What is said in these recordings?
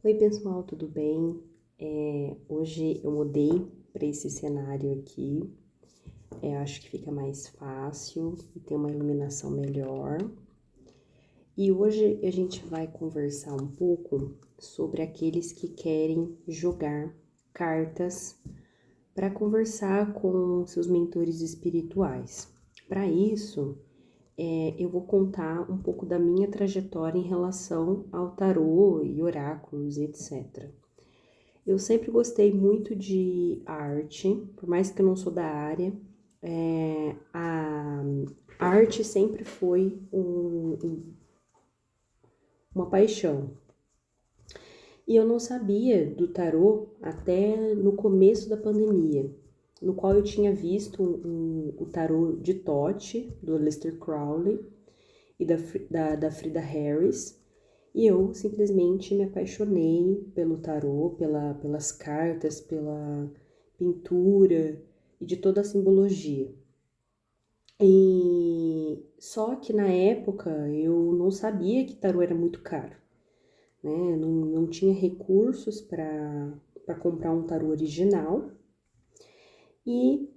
Oi, pessoal, tudo bem? Hoje eu mudei para esse cenário aqui. Acho que fica mais fácil e tem uma iluminação melhor. E hoje a gente vai conversar um pouco sobre aqueles que querem jogar cartas para conversar com seus mentores espirituais. Para isso, eu vou contar um pouco da minha trajetória em relação ao tarô e oráculos, etc. Eu sempre gostei muito de arte, por mais que eu não sou da área, a arte sempre foi uma paixão. E eu não sabia do tarô até no começo da pandemia, no qual eu tinha visto o tarô de Thoth, do Aleister Crowley, e da Frida Harris, e eu simplesmente me apaixonei pelo tarô, pelas cartas, pela pintura e de toda a simbologia. E só que na época eu não sabia que tarô era muito caro, né? Não tinha recursos para comprar um tarô original. E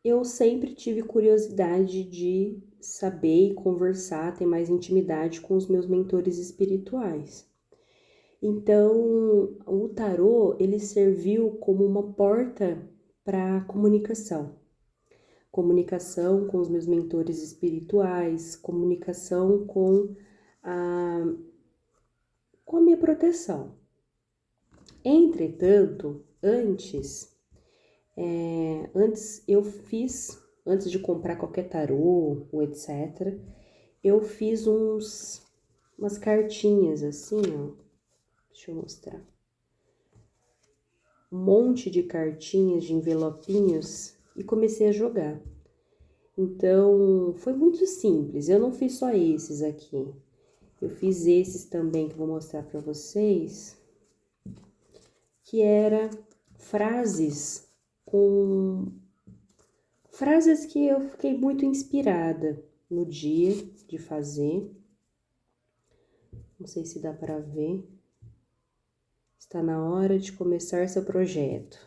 eu sempre tive curiosidade de saber e conversar, ter mais intimidade com os meus mentores espirituais. Então, o tarô, ele serviu como uma porta para comunicação. Comunicação com os meus mentores espirituais, comunicação a, com a minha proteção. Entretanto, antes de comprar qualquer tarô ou etc., eu fiz umas cartinhas assim, ó. Deixa eu mostrar. Um monte de cartinhas, de envelopinhos e comecei a jogar. Então, foi muito simples. Eu não fiz só esses aqui. Eu fiz esses também que eu vou mostrar para vocês, que era frases com frases que eu fiquei muito inspirada no dia de fazer. Não sei se dá para ver. Está na hora de começar seu projeto.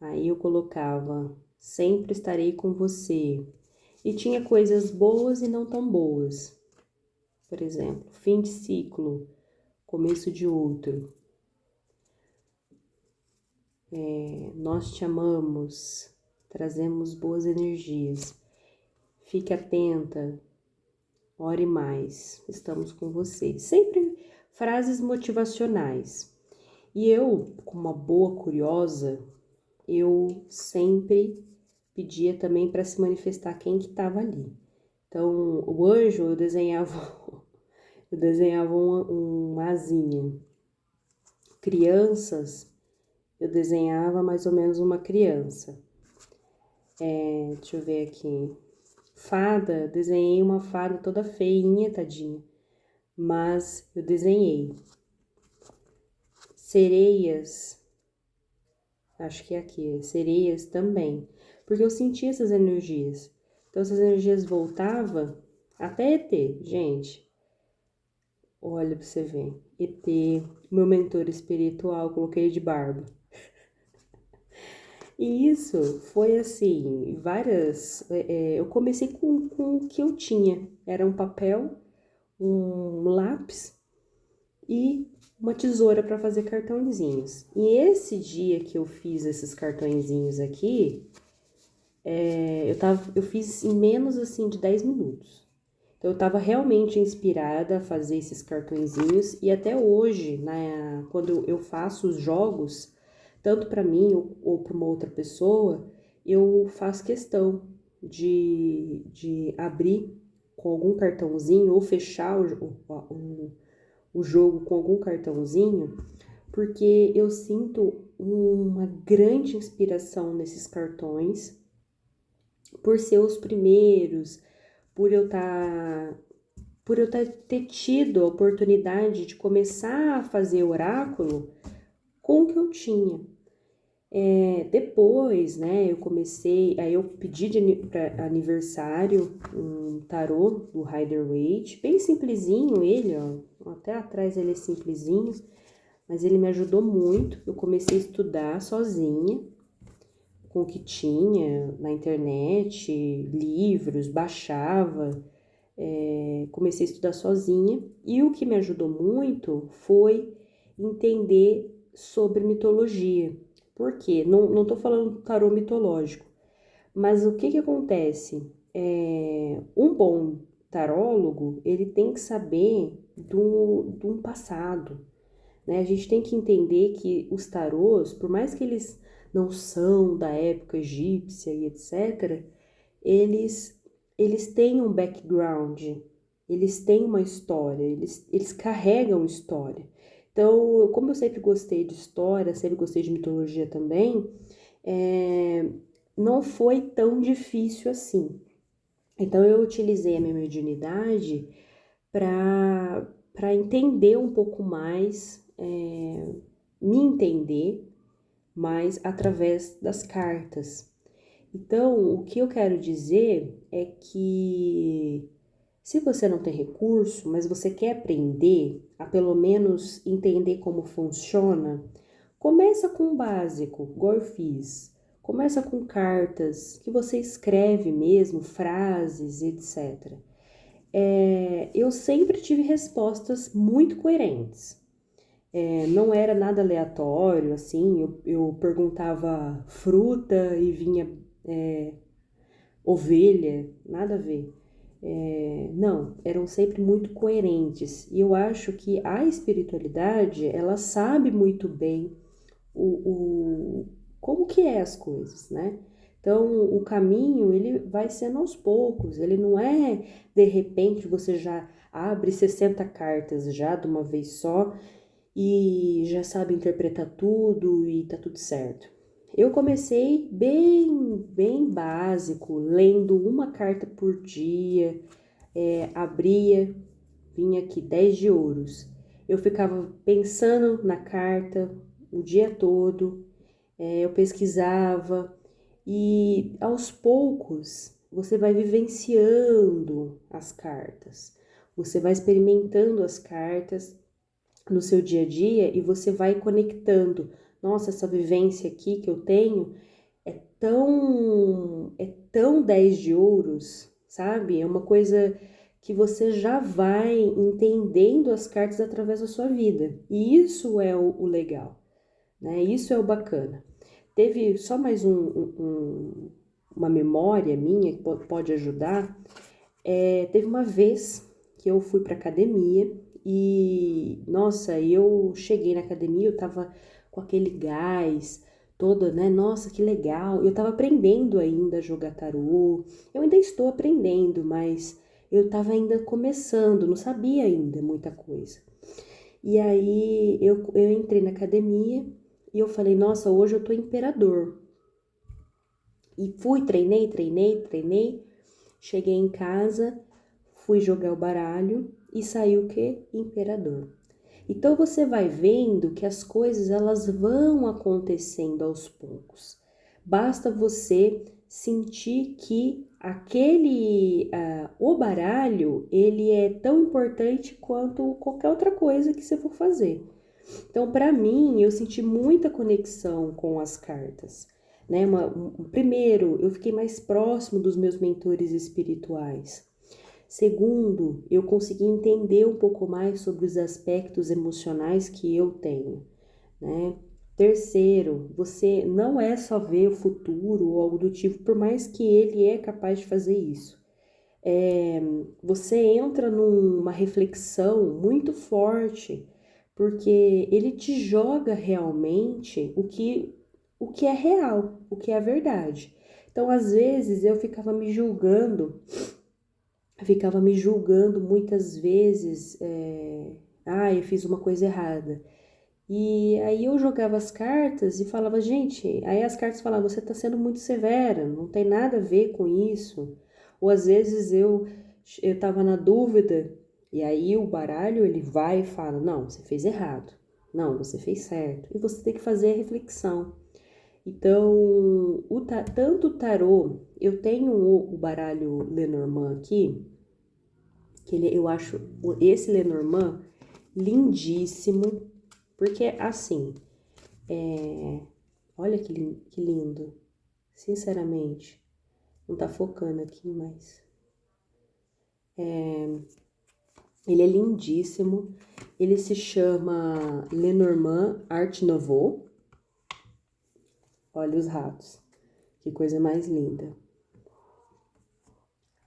Aí eu colocava, sempre estarei com você. E tinha coisas boas e não tão boas. Por exemplo, fim de ciclo, começo de outro. Nós te amamos, trazemos boas energias. Fique atenta, ore mais, estamos com você. Sempre frases motivacionais. E eu, como uma boa curiosa, eu sempre pedia também para se manifestar quem que estava ali. Então, o anjo eu desenhava uma asinha. Crianças, eu desenhava mais ou menos uma criança. Deixa eu ver aqui. Fada, desenhei uma fada toda feinha, tadinha. Mas eu desenhei. Sereias, acho que é aqui, sereias também. Porque eu sentia essas energias. Então, essas energias voltavam até ET, gente. Olha pra você ver. ET, meu mentor espiritual, coloquei de barba. E isso foi assim, eu comecei com o que eu tinha. Era um papel, um lápis e uma tesoura para fazer cartõezinhos. E esse dia que eu fiz esses cartõezinhos aqui, eu fiz em menos assim de 10 minutos. Então eu estava realmente inspirada a fazer esses cartõezinhos e até hoje, quando eu faço os jogos, tanto para mim ou para uma outra pessoa, eu faço questão de abrir com algum cartãozinho ou fechar o jogo com algum cartãozinho, porque eu sinto uma grande inspiração nesses cartões, por ser os primeiros, por eu ter tido a oportunidade de começar a fazer oráculo com o que eu tinha. Depois, né, aí eu pedi para aniversário um tarô do Rider-Waite, bem simplesinho ele, ó, até atrás ele é simplesinho, mas ele me ajudou muito. Eu comecei a estudar sozinha, com o que tinha na internet, livros, baixava, comecei a estudar sozinha. E o que me ajudou muito foi entender sobre mitologia. Por quê? Não tô falando tarô mitológico, mas o que acontece? Um bom tarólogo, ele tem que saber de um passado, né? A gente tem que entender que os tarôs, por mais que eles não são da época egípcia e etc., eles, eles têm um background, eles têm uma história, eles carregam história. Então, como eu sempre gostei de história, sempre gostei de mitologia também, não foi tão difícil assim. Então, eu utilizei a minha mediunidade para entender um pouco mais, me entender mais através das cartas. Então, o que eu quero dizer é que se você não tem recurso, mas você quer aprender a pelo menos entender como funciona, começa com o básico, igual eu fiz. Começa com cartas que você escreve mesmo, frases, etc. Eu sempre tive respostas muito coerentes. Não era nada aleatório, assim, eu perguntava fruta e vinha ovelha, nada a ver. Não, eram sempre muito coerentes. E eu acho que a espiritualidade, ela sabe muito bem como que é as coisas, né? Então, o caminho, ele vai sendo aos poucos, ele não é, de repente, você já abre 60 cartas já de uma vez só e já sabe interpretar tudo e tá tudo certo. Eu comecei bem básico, lendo uma carta por dia, abria, vinha aqui 10 de ouros. Eu ficava pensando na carta o dia todo, eu pesquisava e aos poucos você vai vivenciando as cartas, você vai experimentando as cartas no seu dia a dia e você vai conectando. Nossa, essa vivência aqui que eu tenho é tão 10 de ouros, sabe? É uma coisa que você já vai entendendo as cartas através da sua vida. E isso é o legal, né? Isso é o bacana. Teve só mais uma memória minha que pode ajudar. Teve uma vez que eu fui para academia e, nossa, eu cheguei na academia, eu tava com aquele gás todo, né? Nossa, que legal. Eu tava aprendendo ainda a jogar tarô. Eu ainda estou aprendendo, mas eu tava ainda começando, não sabia ainda muita coisa. E aí eu entrei na academia e eu falei, nossa, hoje eu tô imperador. E fui, treinei. Cheguei em casa, fui jogar o baralho e saiu o quê? Imperador. Então você vai vendo que as coisas elas vão acontecendo aos poucos. Basta você sentir que o baralho ele é tão importante quanto qualquer outra coisa que você for fazer. Então, para mim, eu senti muita conexão com as cartas, né? Primeiro, eu fiquei mais próximo dos meus mentores espirituais. Segundo, eu consegui entender um pouco mais sobre os aspectos emocionais que eu tenho, né? Terceiro, você não é só ver o futuro ou algo do tipo, por mais que ele é capaz de fazer isso. Você entra numa reflexão muito forte, porque ele te joga realmente o que é real, o que é a verdade. Então, às vezes, eu ficava me julgando muitas vezes, eu fiz uma coisa errada. E aí eu jogava as cartas e falava, gente, aí as cartas falavam, você tá sendo muito severa, não tem nada a ver com isso. Ou às vezes eu tava na dúvida, e aí o baralho ele vai e fala, não, você fez errado, não, você fez certo. E você tem que fazer a reflexão. Então, tanto o tarô, eu tenho o baralho Lenormand aqui, que eu acho esse Lenormand lindíssimo. Porque, assim, olha que lindo, sinceramente, não tá focando aqui, mas ele é lindíssimo, ele se chama Lenormand Art Nouveau, olha os ratos, que coisa mais linda.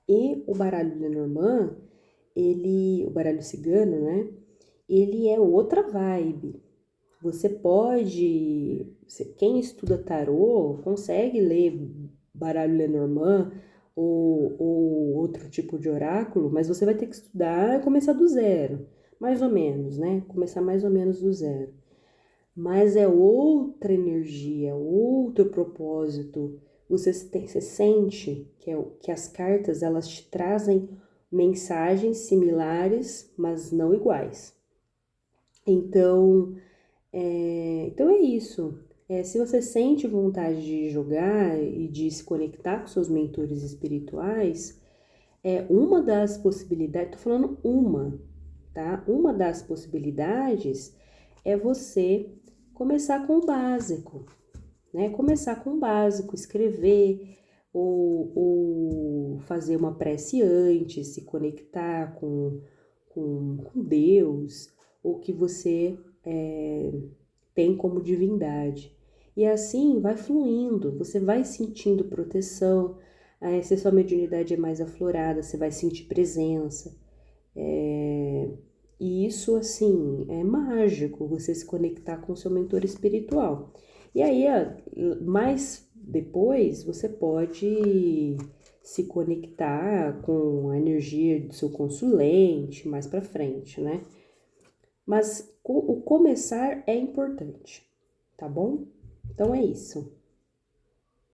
E o baralho Lenormand, o baralho cigano, né, ele é outra vibe. Você pode, quem estuda tarô, consegue ler baralho Lenormand ou outro tipo de oráculo, mas você vai ter que estudar e começar do zero, mais ou menos, né? Começar mais ou menos do zero. Mas é outra energia, outro propósito. Você sente que as cartas elas te trazem mensagens similares, mas não iguais. Então é isso. Se você sente vontade de jogar e de se conectar com seus mentores espirituais, uma das possibilidades, tô falando uma, tá? Uma das possibilidades é você começar com o básico, né? Começar com o básico, escrever ou fazer uma prece antes, se conectar com Deus, ou que você tem como divindade. E assim vai fluindo, você vai sentindo proteção, se a sua mediunidade é mais aflorada, você vai sentir presença. E isso, assim, é mágico, você se conectar com o seu mentor espiritual. E aí, mais depois, você pode se conectar com a energia do seu consulente mais para frente, né? Mas o começar é importante, tá bom? Então é isso.